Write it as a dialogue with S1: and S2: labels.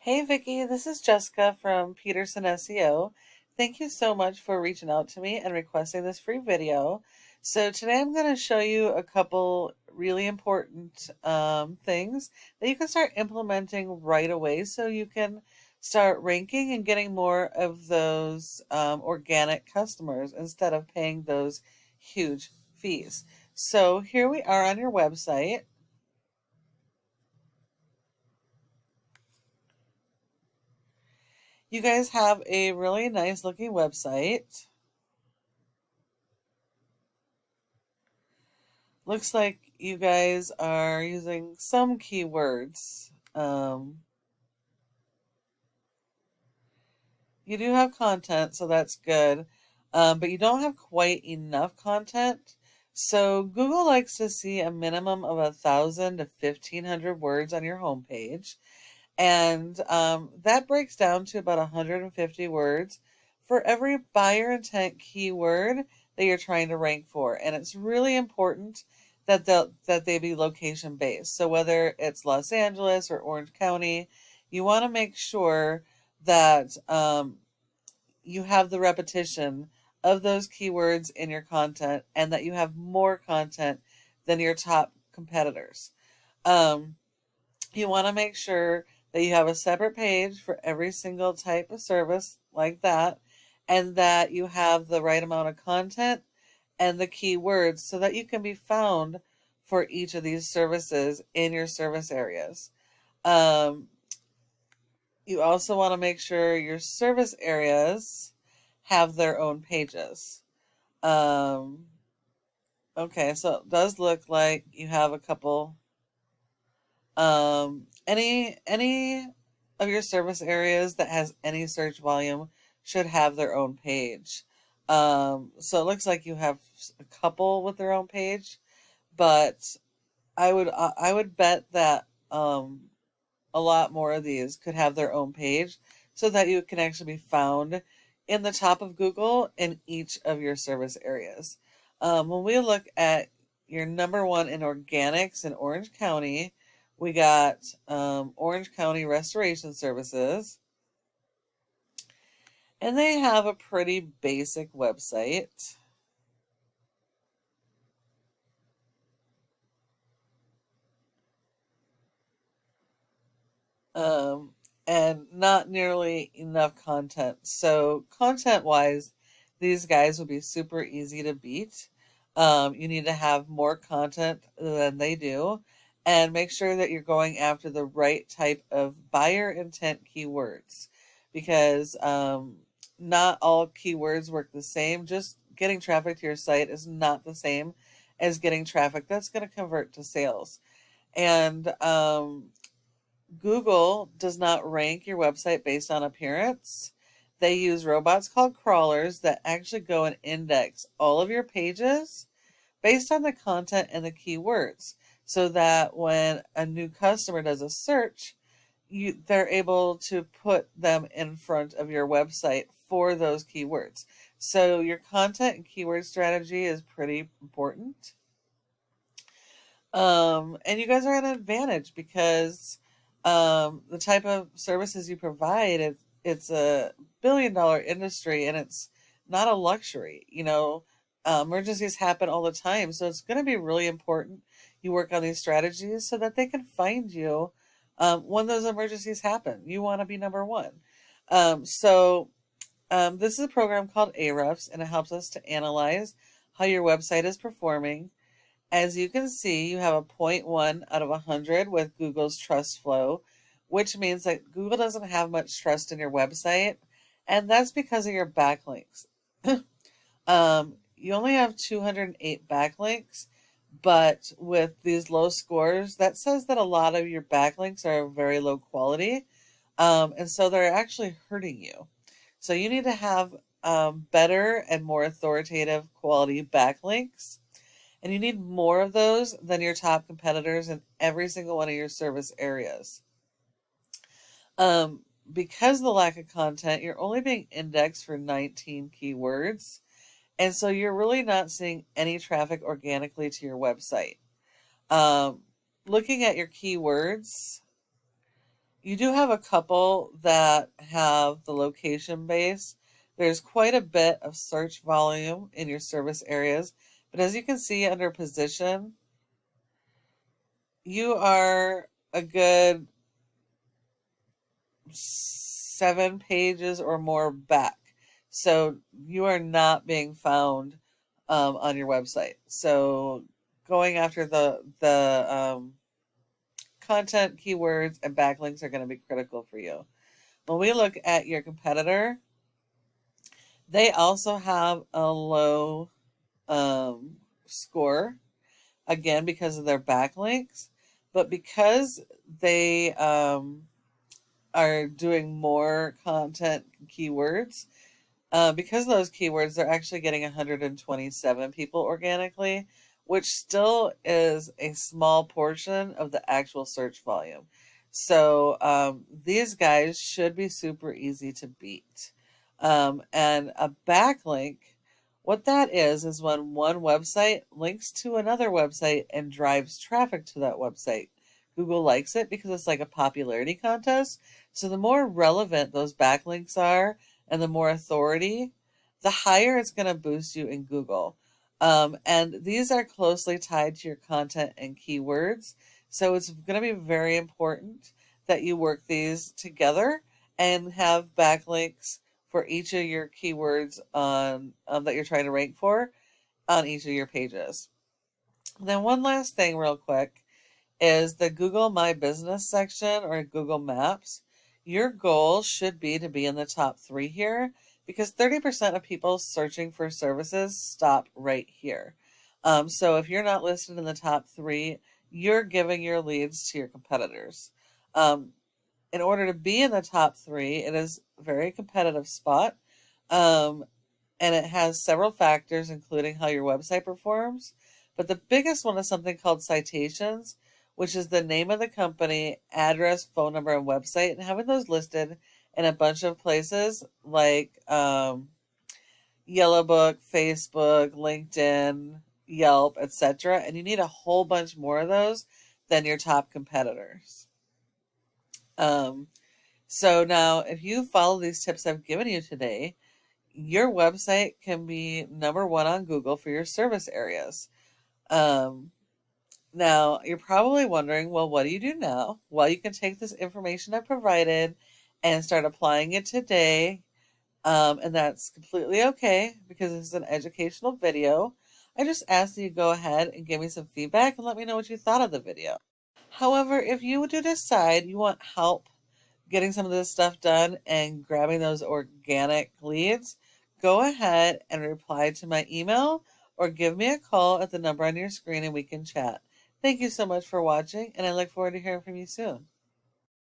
S1: Hey Vicky, this is Jessica from Peterson SEO. Thank you so much for reaching out to me and requesting this free video. So today I'm going to show you a couple really important things that you can start implementing right away so you can start ranking and getting more of those organic customers instead of paying those huge fees. So here we are on your website. You guys have a really nice looking website. Looks like you guys are using some keywords. You do have content, so that's good, but you don't have quite enough content. So Google likes to see a minimum of 1,000 to 1,500 words on your homepage. And that breaks down to about 150 words for every buyer intent keyword that you're trying to rank for. And it's really important that they be location based. So whether it's Los Angeles or Orange County, you want to make sure that you have the repetition of those keywords in your content and that you have more content than your top competitors. Um, you want to make sure that you have a separate page for every single type of service like that, and that you have the right amount of content and the keywords so that you can be found for each of these services in your service areas. Um, you also want to make sure your service areas have their own pages. Um, okay, so it does look like you have a couple. Any of your service areas that has any search volume should have their own page. So it looks like you have a couple with their own page, but I would bet that a lot more of these could have their own page so that you can actually be found in the top of Google in each of your service areas. When we look at your number one in organics in Orange County, we got Orange County Restoration Services, and they have a pretty basic website. um, and not nearly enough content. So, content wise, these guys would be super easy to beat. You need to have more content than they do, and make sure that you're going after the right type of buyer intent keywords because not all keywords work the same. Just getting traffic to your site is not the same as getting traffic that's going to convert to sales. And Google does not rank your website based on appearance. They use robots called crawlers that actually go and index all of your pages based on the content and the keywords so that when a new customer does a search, they're able to put them in front of your website for those keywords. So your content and keyword strategy is pretty important. And you guys are at an advantage because the type of services you provide, it's a billion-dollar industry and it's not a luxury. Emergencies happen all the time. So it's going to be really important you work on these strategies so that they can find you when those emergencies happen. You want to be number one. This is a program called Ahrefs, and it helps us to analyze how your website is performing. As you can see, you have a zero point 0.1 out of 100 with Google's trust flow, which means that Google doesn't have much trust in your website, and that's because of your backlinks. You only have 208 backlinks, but with these low scores, that says that a lot of your backlinks are very low quality, and so they're actually hurting you. So you need to have better and more authoritative quality backlinks. And you need more of those than your top competitors in every single one of your service areas. Um, because of the lack of content, you're only being indexed for 19 keywords. And so you're really not seeing any traffic organically to your website. Um, Looking at your keywords, You do have a couple that have the location base. There's quite a bit of search volume in your service areas, but as you can see under position, you are a good 7 pages or more back. So you are not being found on your website. So going after the content keywords and backlinks are going to be critical for you. When we look at your competitor, they also have a low score, again, because of their backlinks, but because they are doing more content keywords, because of those keywords, they're actually getting 127 people organically, which still is a small portion of the actual search volume. So these guys should be super easy to beat. And a backlink, what that is when one website links to another website and drives traffic to that website. Google likes it because it's like a popularity contest. So the more relevant those backlinks are, and the more authority, the higher it's going to boost you in Google. And these are closely tied to your content and keywords. So it's going to be very important that you work these together and have backlinks for each of your keywords on that you're trying to rank for on each of your pages. And then one last thing real quick is the Google My Business section or Google Maps. Your goal should be to be in the top 3 here because 30% of people searching for services stop right here. So if you're not listed in the top 3, you're giving your leads to your competitors. In order to be in the top 3, it is a very competitive spot. And it has several factors, including how your website performs. But the biggest one is something called citations, which is the name of the company, address, phone number, and website, and having those listed in a bunch of places like Yellow Book, Facebook, LinkedIn, Yelp, etc. And you need a whole bunch more of those than your top competitors. So now, if you follow these tips I've given you today, your website can be number 1 on Google for your service areas. Now, you're probably wondering, well, what do you do now? Well, you can take this information I provided and start applying it today. And that's completely okay because this is an educational video. I just ask that you go ahead and give me some feedback and let me know what you thought of the video. However, if you do decide you want help getting some of this stuff done and grabbing those organic leads, go ahead and reply to my email or give me a call at the number on your screen and we can chat. Thank you so much for watching, and I look forward to hearing from you soon.